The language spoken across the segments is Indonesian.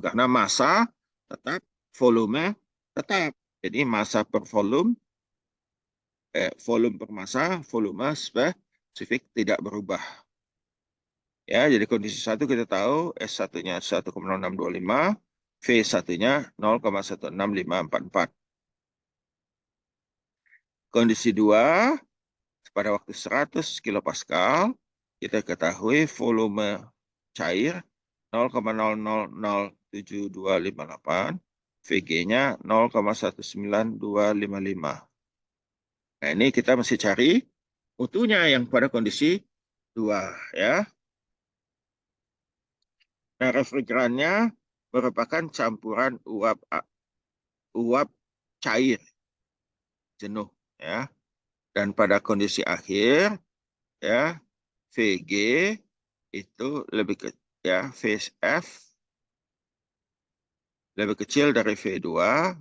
Karena massa tetap, volume tetap. Jadi massa per volume, volume per massa, volume spesifik tidak berubah. Ya, jadi kondisi 1 kita tahu S1-nya 1,0625, V1-nya 0,1654. Kondisi 2, pada waktu 100 kilopascal, kita ketahui volume cair 0,000728, VG-nya 0,19255. Nah, ini kita mesti cari mutunya yang pada kondisi 2, ya. Nah, refrigerannya merupakan campuran uap cair jenuh, ya. Dan pada kondisi akhir, ya, VG itu lebih ya, VF lebih kecil dari V2,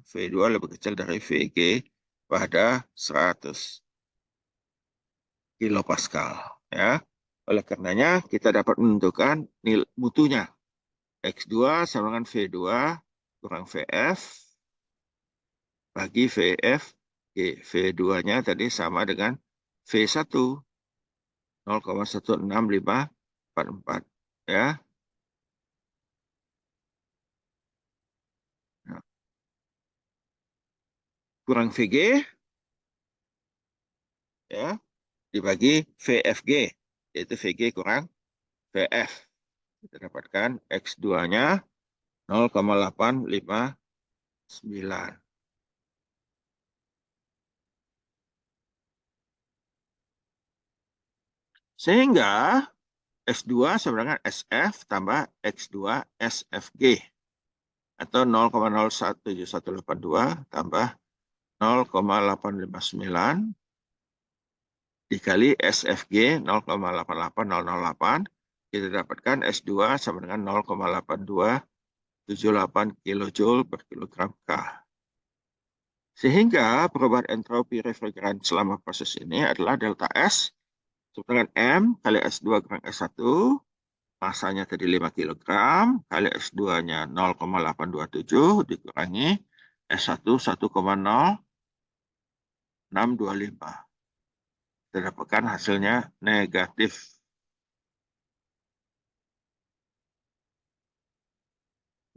V2 lebih kecil dari VG pada 100 kilopascal, ya. Oleh karenanya kita dapat menentukan mutunya. X2 sama dengan V2 kurang VF bagi VF. V2-nya tadi sama dengan V1 0,16544, ya. Nah, kurang VG, ya, dibagi VFG, yaitu VG kurang VF. Kita dapatkan X2-nya 0,859. Sehingga S2 sama dengan SF tambah X2 SFG. Atau 0,017182 tambah 0,859 dikali SFG 0,88008. Kita dapatkan S2 sama dengan 0,8278 kJ per kilogram K. Sehingga perubahan entropi refrigeran selama proses ini adalah delta S sama dengan M kali S2 kurang S1, masanya tadi 5 kg, kali S2-nya 0,827 dikurangi S1 1,0625. Kita dapatkan hasilnya negatif.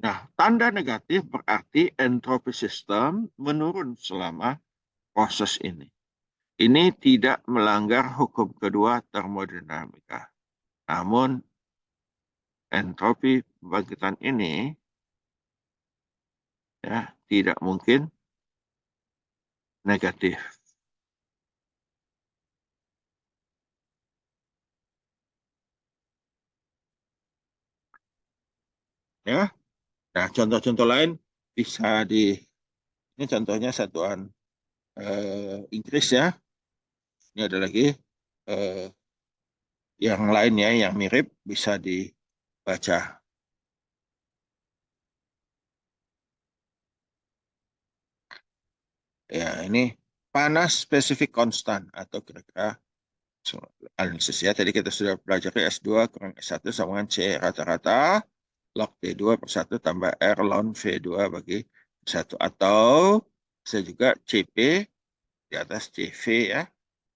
Nah, tanda negatif berarti entropi sistem menurun selama proses ini. Ini tidak melanggar hukum kedua termodinamika. Namun, entropi pembangkitan ini ya tidak mungkin negatif. Ya. Nah, contoh-contoh lain bisa ini contohnya satuan Inggris, ya. Ini ada lagi yang lainnya yang mirip bisa dibaca. Ya, ini panas spesifik konstan atau kira-kira analisis, ya. Tadi kita sudah pelajari S2 kurang S1 sama dengan C rata-rata log T2 per 1 tambah R ln V2 bagi 1. Atau bisa juga CP di atas CV, ya.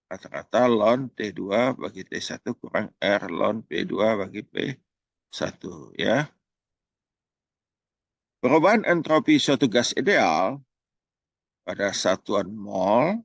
Rata-rata ln T2 bagi T1 kurang R ln P2 bagi P1, ya. Perubahan entropi suatu gas ideal pada satuan mol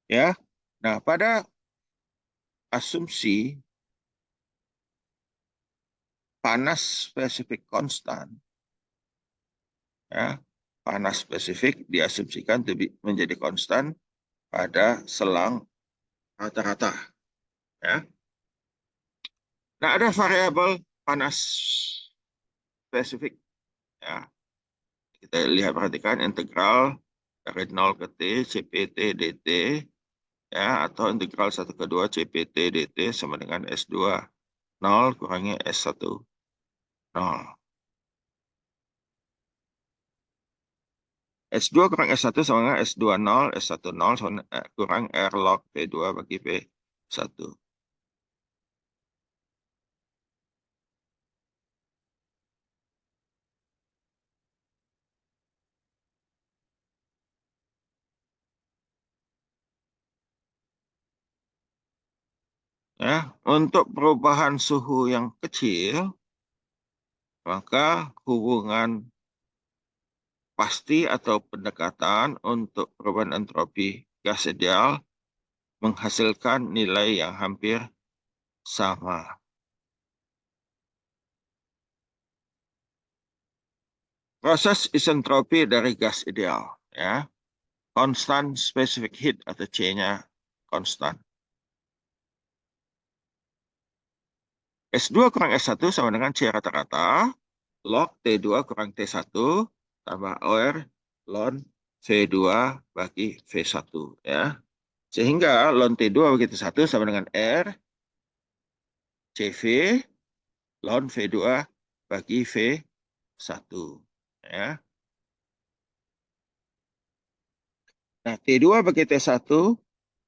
ya. Nah, pada asumsi panas spesifik konstan, ya, panas spesifik diasumsikan menjadi konstan pada selang rata-rata, ya. Nah, ada variabel panas spesifik, ya. Kita lihat, perhatikan integral dari 0 ke T CPT dt, ya, atau integral 1 ke 2 CPT dt sama dengan S2 0 kurangi S1 nol. S2 kurang S1 sama dengan S2 nol, S1 nol sama, kurang R log P2 bagi P1. Ya, untuk perubahan suhu yang kecil, maka hubungan pasti atau pendekatan untuk perubahan entropi gas ideal menghasilkan nilai yang hampir sama. Proses isentropi dari gas ideal, ya, constant specific heat atau C-nya konstan. S2 kurang S1 sama dengan C rata-rata log T2 kurang T1 tambah OR ln V2 bagi V1, ya. Sehingga ln T2 bagi T1 sama dengan R CV ln V2 bagi V1, ya. Nah, T2 bagi T1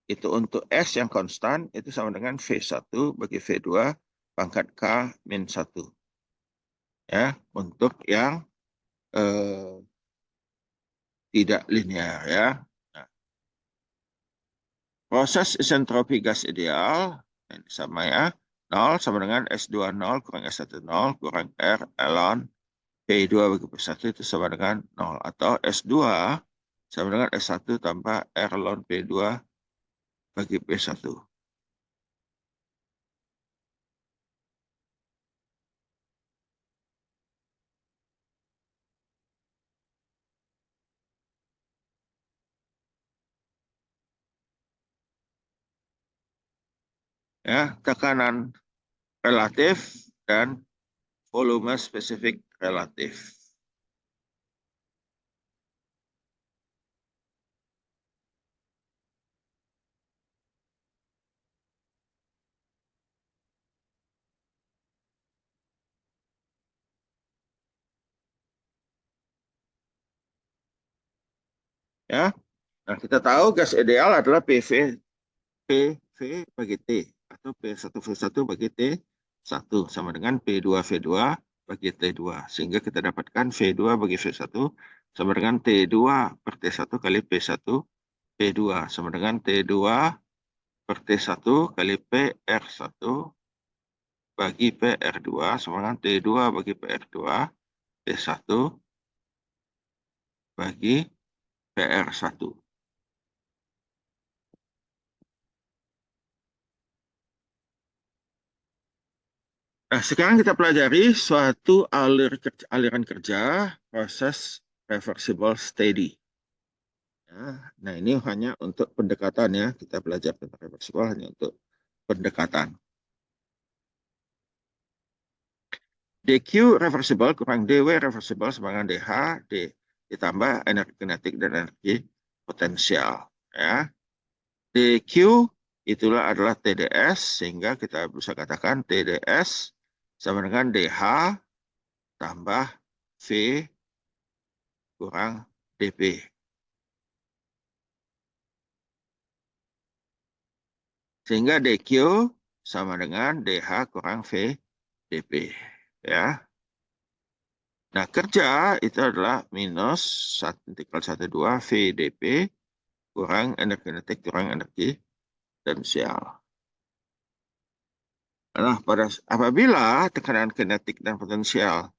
itu untuk S yang konstan itu sama dengan V1 bagi V2 pangkat K min 1. Ya, untuk yang tidak linear, ya. Nah, proses isentropi gas ideal sama, ya. 0 sama dengan S2 0 kurang S1 0 kurang R ln P2 bagi P1 itu sama dengan 0. Atau S2 sama dengan S1 tambah R ln P2 bagi P1. Ya, tekanan relatif dan volume spesifik relatif. Ya, nah kita tahu gas ideal adalah PV bagi T atau P1V1 bagi T1 sama dengan P2V2 bagi T2. Sehingga kita dapatkan V2 bagi V1 sama dengan T2 per T1 kali P1 P2 sama dengan T2 per T1 kali PR1 bagi PR2 sama dengan T2 bagi PR2 T1 bagi PR1. Nah, sekarang kita pelajari suatu aliran kerja proses reversible steady. Ya, nah, ini hanya untuk pendekatan, ya. Kita belajar tentang reversible hanya untuk pendekatan. dQ reversible kurang dW reversible sama dengan dH ditambah energi kinetik dan energi potensial. Ya. dQ itulah adalah TdS, sehingga kita bisa katakan TdS sama dengan dH tambah V kurang dP. Sehingga dQ sama dengan dH kurang V dP. Ya. Nah, kerja itu adalah minus 1,12 V dP kurang energi kinetik kurang energi potensial. Nah, apabila tekanan kinetik dan potensial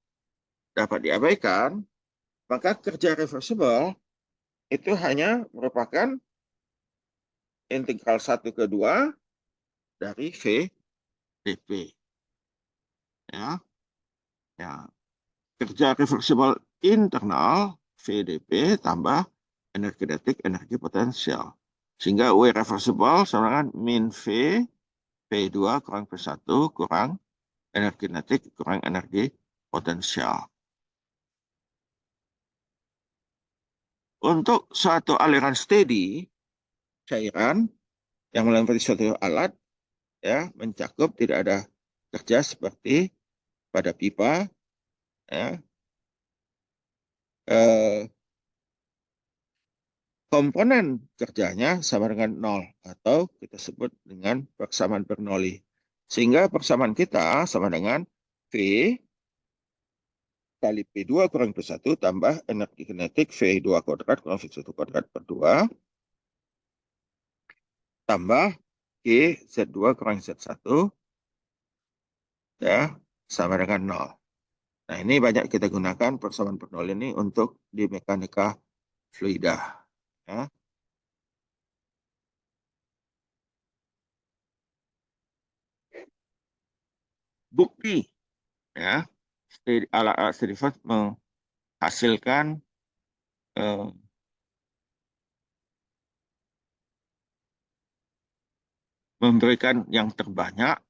dapat diabaikan, maka kerja reversible itu hanya merupakan integral 1 ke 2 dari V dP. Ya. Ya. Kerja reversible internal VdP tambah energi kinetik, energi potensial. Sehingga W reversible sama dengan min V P2 kurang P1 kurang energi kinetik kurang energi potensial. Untuk suatu aliran steady, cairan yang melewati suatu alat, ya, mencakup tidak ada kerja seperti pada pipa ya, eh, komponen kerjanya sama dengan 0 atau kita sebut dengan persamaan Bernoulli. Sehingga persamaan kita sama dengan V kali P2 kurang P1 tambah energi kinetik V2 kuadrat kurang V1 kuadrat per 2 tambah G Z2 kurang Z1 ya sama dengan 0. Nah, ini banyak kita gunakan persamaan Bernoulli ini untuk di mekanika fluida. Ya. Bukti ya, alat-alat Stediford menghasilkan eh, memberikan yang terbanyak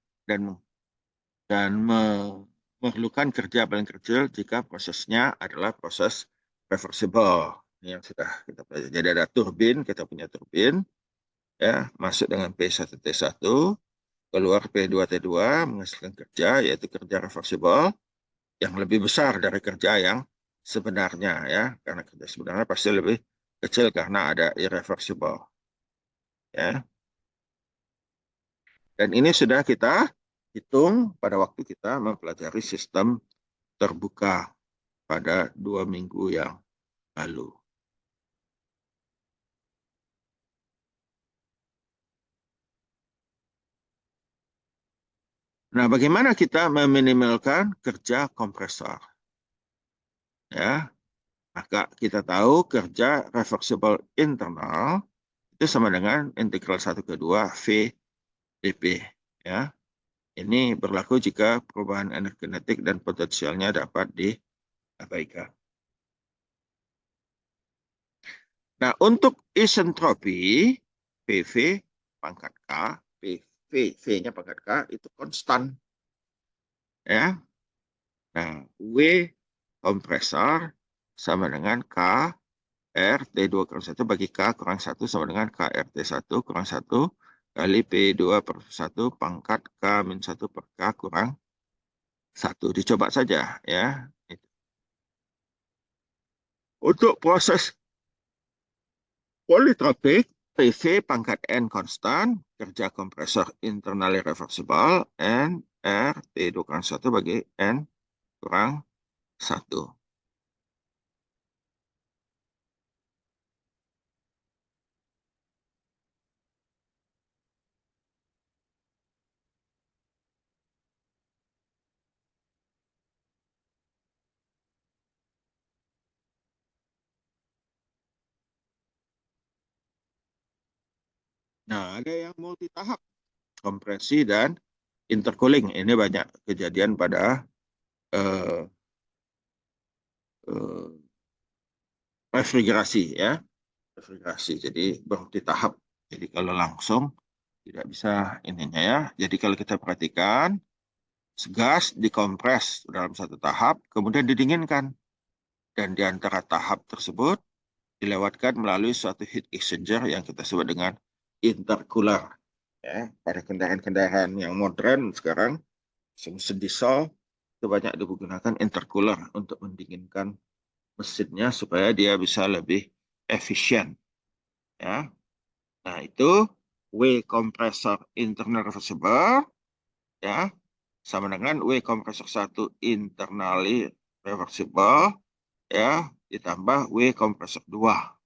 dan memerlukan kerja paling kecil jika prosesnya adalah proses reversible. Ini yang sudah kita pelajari. Jadi ada turbin, kita punya turbin, ya masuk dengan P1T1, keluar P2T2 menghasilkan kerja, yaitu kerja reversible yang lebih besar dari kerja yang sebenarnya, ya karena kerja sebenarnya pasti lebih kecil karena ada irreversible. Ya. Dan ini sudah kita hitung pada waktu kita mempelajari sistem terbuka pada 2 minggu yang lalu. Nah, bagaimana kita meminimalkan kerja kompresor? Ya, maka kita tahu kerja reversible internal itu sama dengan integral 1 ke 2 V dP. Ya, ini berlaku jika perubahan energetik dan potensialnya dapat diabaikan. Nah, untuk isentropi, PV pangkat K, PV, V-nya pangkat K itu konstan. Ya. Nah, W kompresor sama dengan K R T2 kurang 1 bagi K kurang 1 sama dengan K R T1 kurang 1 kali P2 per 1 pangkat K min 1 per K kurang 1. Dicoba saja ya. Untuk proses politropik, PV pangkat N konstan, kerja kompresor internally reversible, N R T2 kurang 1 bagi N kurang 1. Nah, ada yang multi tahap, kompresi dan intercooling. Ini banyak kejadian pada eh, eh, refrigerasi ya, refrigerasi. Jadi berhenti tahap. Jadi kalau langsung tidak bisa ininya ya. Jadi kalau kita perhatikan, gas dikompres dalam satu tahap, kemudian didinginkan. Dan di antara tahap tersebut dilewatkan melalui suatu heat exchanger yang kita sebut dengan intercooler. Ya, pada kendaraan-kendaraan yang modern sekarang, mesin diesel itu banyak digunakan intercooler untuk mendinginkan mesinnya supaya dia bisa lebih efisien. Ya, nah itu W kompresor internal reversible ya sama dengan W kompresor 1 internally reversible ya ditambah W kompresor 2.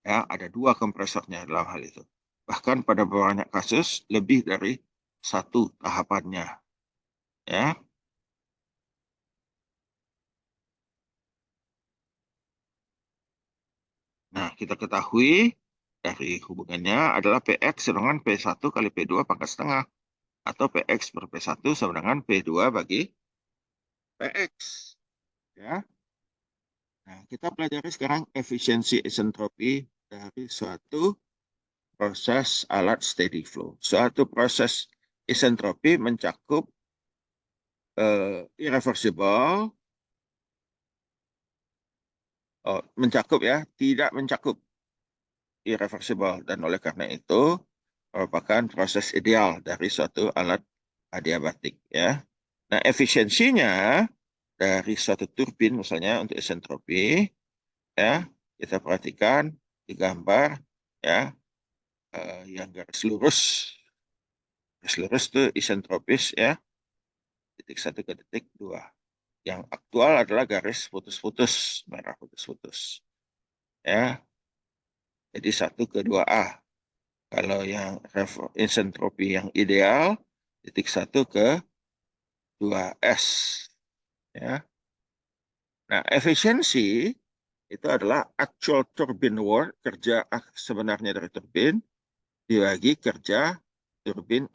Ya, ada 2 kompresornya dalam hal itu. Bahkan pada banyak kasus lebih dari 1 tahapannya. Ya. Nah, kita ketahui dari hubungannya adalah PX sama dengan P1 kali P2 pangkat setengah. Atau PX per P1 sama dengan P2 bagi PX. Ya. Nah, kita pelajari sekarang efisiensi isentropi dari suatu proses alat steady flow. Suatu proses isentropi mencakup irreversible, mencakup ya, tidak mencakup irreversible. Dan oleh karena itu merupakan proses ideal dari suatu alat adiabatik ya. Nah, efisiensinya dari suatu turbin misalnya untuk isentropi, ya kita perhatikan di gambar, ya yang garis lurus itu isentropis, ya, titik 1 ke titik 2. Yang aktual adalah garis putus-putus, merah putus-putus, ya. Jadi 1 ke 2A. Kalau yang isentropi yang ideal, titik 1 ke 2S, ya. Nah, efisiensi itu adalah actual turbine work, kerja sebenarnya dari turbin, dibagi kerja turbin